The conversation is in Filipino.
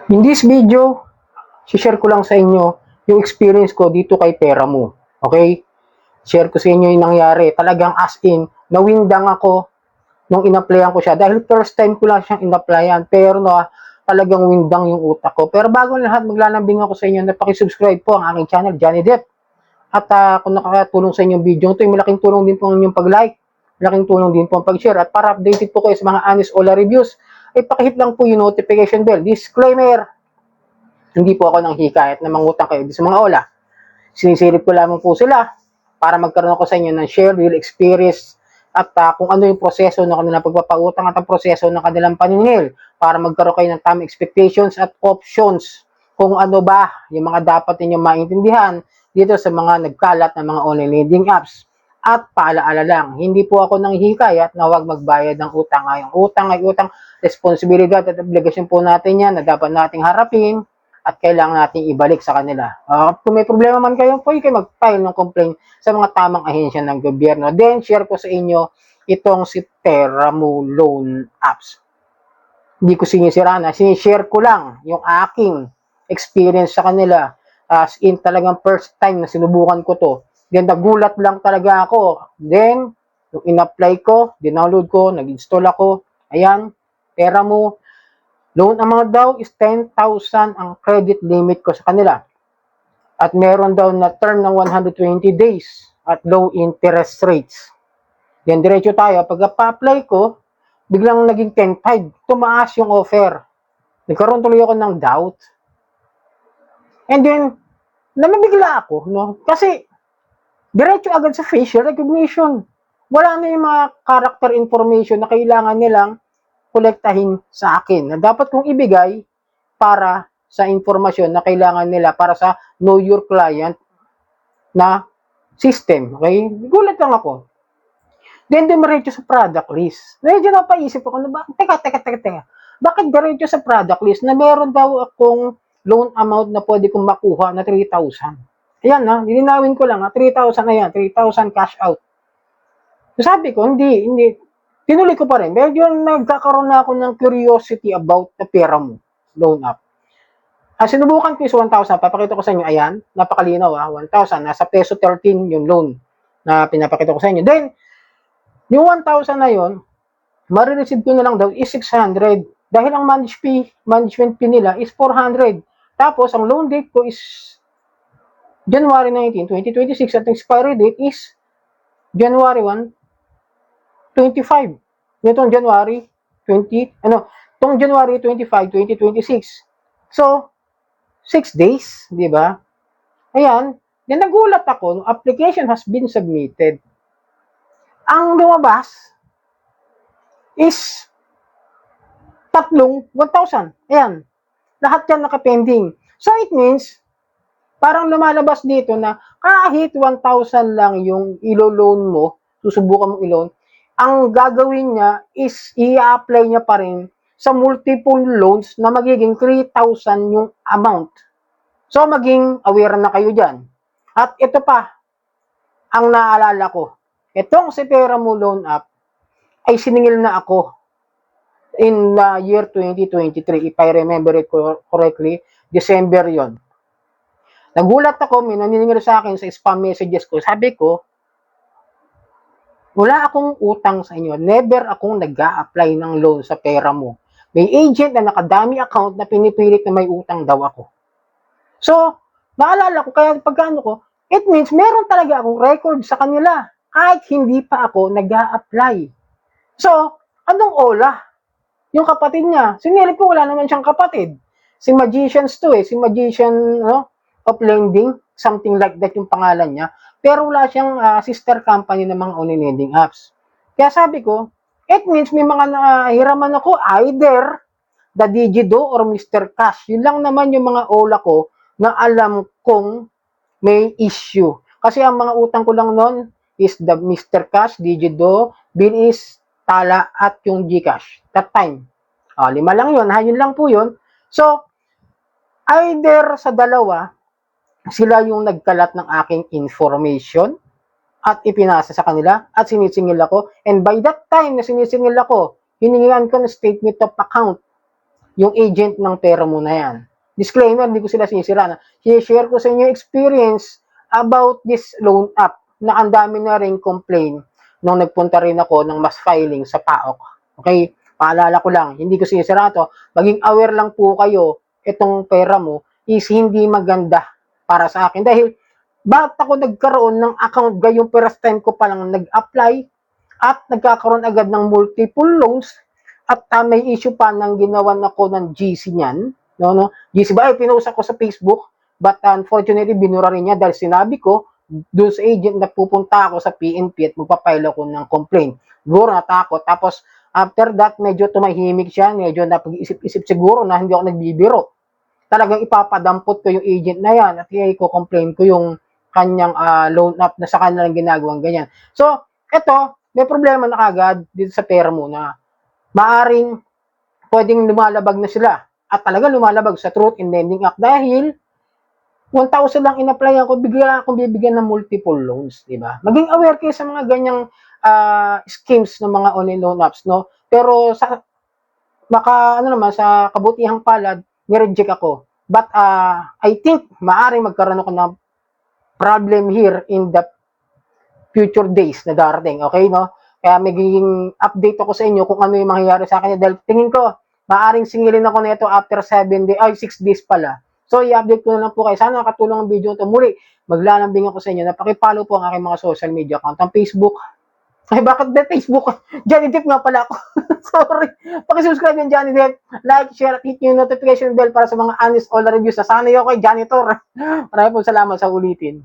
In this video, share ko lang sa inyo yung experience ko dito kay Peramo. Okay? Share ko sa inyo yung nangyari. Talagang as in, nawindang ako nung in-applyan ko siya. Dahil first time ko lang siyang in-applyan. Pero talagang windang yung utak ko. Pero bago lahat, maglalambing ako sa inyo na pakisubscribe po ang aking channel, Johnny Depp. At kung nakakatulong sa inyong video ito, malaking tulong din po ang inyong pag-like. Malaking tulong din po ang pag-share. At para updated po kayo sa mga honest Ola reviews, ay pakihit lang po yung notification bell. Disclaimer, hindi po ako nang hikayat na mangutang kayo sa mga Ola. Sinisilip ko lamang po sila para magkaroon ako sa inyo ng share, real experience, at kung ano yung proseso ng kanilang pagpapautang at ang proseso ng kanilang paningil para magkaroon kayo ng tamang expectations at options kung ano ba yung mga dapat ninyong maintindihan dito sa mga nagkalat ng mga online lending apps. At paalaala lang, hindi po ako nang hikayat na huwag magbayad ng utang. Ang utang ay utang, responsibilidad at obligasyon po natin yan na dapat nating harapin at kailangan nating ibalik sa kanila. Kung may problema man kayo, pwede kayo mag-file ng complaint sa mga tamang ahensya ng gobyerno. Then, share ko sa inyo itong si Peramo Loan Apps. Hindi ko sinisira na, sinishare ko lang yung aking experience sa kanila. As in, talagang first time na sinubukan ko to. Then, nagulat lang talaga ako. Then, yung in-apply ko, dinownload ko, nag-install ako. Ayan, Peramo loan amount daw is 10,000 ang credit limit ko sa kanila. At meron daw na term ng 120 days at low interest rates. Then diretso tayo. Pag pa-apply ko, biglang naging 10,500. Tumaas yung offer. Nagkaroon tuloy ako ng doubt. And then, namabigla ako, no? Kasi, diretso agad sa facial recognition. Wala na yung mga character information na kailangan nilang kolektahin sa akin na dapat kong ibigay para sa informasyon na kailangan nila para sa know your client na system. Okay? Gulat lang ako. Then, dumiretso sa product list. Medyo napaisip ako na teka. Bakit diretso sa product list na meron daw akong loan amount na pwede kong makuha na 3,000? Ayan na, nilinawin ko lang 3,000 na yan, 3,000 cash out. So, sabi ko, hindi, tinuloy ko pa rin. Medyo nagkakaroon na ako ng curiosity about the Peramo loan app. Sinubukan ko yung 1,000. Papakita ko sa inyo. Ayan. Napakalinaw 1,000. Nasa peso 13 yung loan na pinapakita ko sa inyo. Then, yung 1,000 na yun, marireceive ko na lang daw is 600. Dahil ang management fee nila is 400. Tapos, ang loan date ko is January 19, 2026 at expiry date is January 1, 25. Nitong January 25, 2026. So, 6 days, di ba? Ayan, then nagulat ako, application has been submitted. Ang lumabas is tatlong 1,000. Ayan, lahat yan nakapending. So, it means, parang lumalabas dito na kahit 1,000 lang yung ilo-loan mo, susubukan mong i-loan, ang gagawin niya is i-apply niya pa rin sa multiple loans na magiging 3,000 yung amount. So, maging aware na kayo dyan. At ito pa, ang naalala ko. Itong si Peramo Loan App ay siningil na ako in the year 2023. If I remember it correctly, December yon. Nagulat ako, may naniningil sa akin sa spam messages ko. Sabi ko, wala akong utang sa inyo. Never akong nag-a-apply ng loan sa Peramo. May agent na nakadami account na pinipilit na may utang daw ako. So, naalala ko, kaya pagkano ko, it means meron talaga akong record sa kanila kahit hindi pa ako nag-a-apply. So, anong Ola? Yung kapatid niya, sinilip ko wala naman siyang kapatid. Si Magicians to si Magician of Lending, something like that yung pangalan niya. Pero wala siyang sister company ng mga online lending apps. Kaya sabi ko, it means may mga nahiraman ako, either the Digido or Mr. Cash. Yun lang naman yung mga Ola ko na alam kong may issue. Kasi ang mga utang ko lang noon is the Mr. Cash, Digido, Bilis, Tala, at yung Gcash. That time. 5 lang yun. Yun lang po yun. So, either sa dalawa, sila yung nagkalat ng aking information at ipinasa sa kanila at sinisingil ako. And by that time na sinisingil ako, hiningihan ko ng statement of account. yung agent ng pera mo na yan. Disclaimer, hindi ko sila sinisira. I-share ko sa inyo experience about this loan app na ang dami na rin complain nung nagpunta rin ako ng mass filing sa PAOK. Okay? Paalala ko lang, hindi ko sinisira to. Maging aware lang po kayo, itong pera mo is hindi maganda para sa akin. Dahil, bakit ako nagkaroon ng account gayong first time ko palang nag-apply at nagkakaroon agad ng multiple loans at may issue pa nang ginawan ako ng GC niyan. No? GC ba? Pinost ako sa Facebook, but unfortunately, binura rin niya dahil sinabi ko doon sa agent na pupunta ako sa PNP at magpapile ako ng complaint. Siguro natakot. Tapos, after that, medyo tumahimik siya, medyo napag-isip-isip siguro na hindi ako nagbibiro. Talagang ipapadampot ko yung agent na yan at i-complain ko yung kanyang loan up na sa kanilang ginagawang ganyan. So, eto, may problema na kagad dito sa pera mo na maaring pwedeng lumalabag na sila at talaga lumalabag sa Truth in Lending Act dahil 1,000 lang in-applyan ko, bigla akong bibigyan ng multiple loans, di ba? Maging aware kayo sa mga ganyang schemes ng mga online loan apps, no? Pero sa sa kabutihang palad, ni-reject ako. But I think maaring magkaroon ako ng problem here in the future days na darating, okay, no? Kaya magiging update ako sa inyo kung ano yung mangyayari sa akin dahil tingin ko maaring singilin ako nito after 6 days pala. So, i-update ko na lang po kayo. Sana nakatulong ang video ito. Muli, maglalambing ako sa inyo. Napakipollow po ang aking mga social media account. Ang Facebook. Ay, bakit ba Facebook? Johnny Depp nga pala ako. Sorry. Pakisubscribe yan, Johnny Depp. Like, share, at hit yung notification bell para sa mga honest all reviews. Sana yun kay Janitor. Maraming po salamat sa ulitin.